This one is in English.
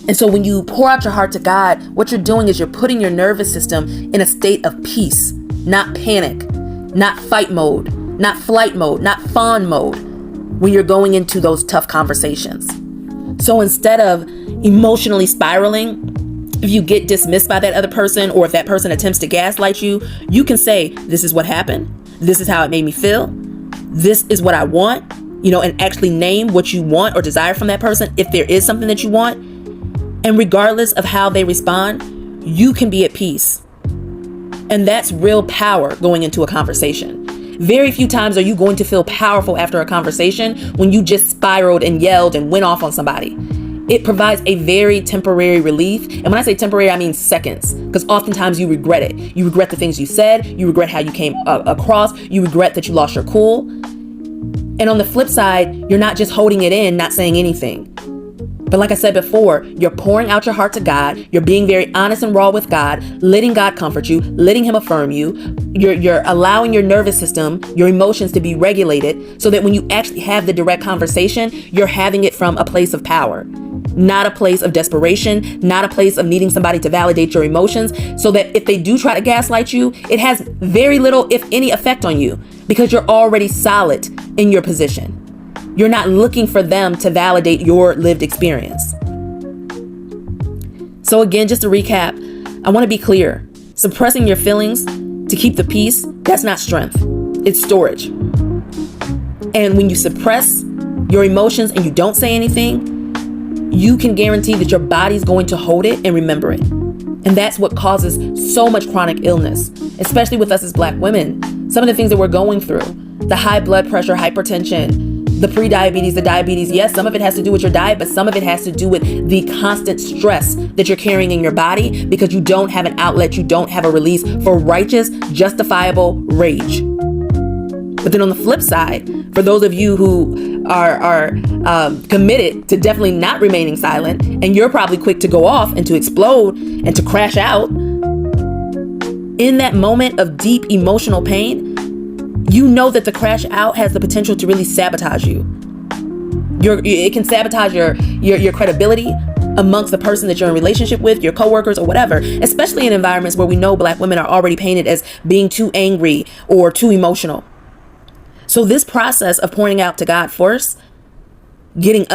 And so when you pour out your heart to God, what you're doing is you're putting your nervous system in a state of peace, not panic, not fight mode, not flight mode, not fawn mode when you're going into those tough conversations. So instead of emotionally spiraling, if you get dismissed by that other person, or if that person attempts to gaslight you, you can say, this is what happened. This is how it made me feel. This is what I want, and actually name what you want or desire from that person if there is something that you want. And regardless of how they respond, you can be at peace. And that's real power going into a conversation. Very few times are you going to feel powerful after a conversation when you just spiraled and yelled and went off on somebody. It provides a very temporary relief. And when I say temporary, I mean seconds, because oftentimes you regret it. You regret the things you said. You regret how you came across. You regret that you lost your cool. And on the flip side, you're not just holding it in, not saying anything. But like I said before, you're pouring out your heart to God. You're being very honest and raw with God, letting God comfort you, letting him affirm you. You're allowing your nervous system, your emotions to be regulated so that when you actually have the direct conversation, you're having it from a place of power, not a place of desperation, not a place of needing somebody to validate your emotions, so that if they do try to gaslight you, it has very little, if any, effect on you because you're already solid in your position. You're not looking for them to validate your lived experience. So again, just to recap, I want to be clear. Suppressing your feelings to keep the peace, that's not strength. It's storage. And when you suppress your emotions and you don't say anything, you can guarantee that your body's going to hold it and remember it. And that's what causes so much chronic illness, especially with us as Black women. Some of the things that we're going through, the high blood pressure, hypertension, the pre-diabetes, the diabetes. Yes, some of it has to do with your diet, but some of it has to do with the constant stress that you're carrying in your body because you don't have an outlet, you don't have a release for righteous, justifiable rage. But then on the flip side, for those of you who are committed to definitely not remaining silent, and you're probably quick to go off and to explode and to crash out, in that moment of deep emotional pain, you know that the crash out has the potential to really sabotage you. It can sabotage your credibility amongst the person that you're in relationship with, your coworkers or whatever, especially in environments where we know Black women are already painted as being too angry or too emotional. So this process of pointing out to God first, getting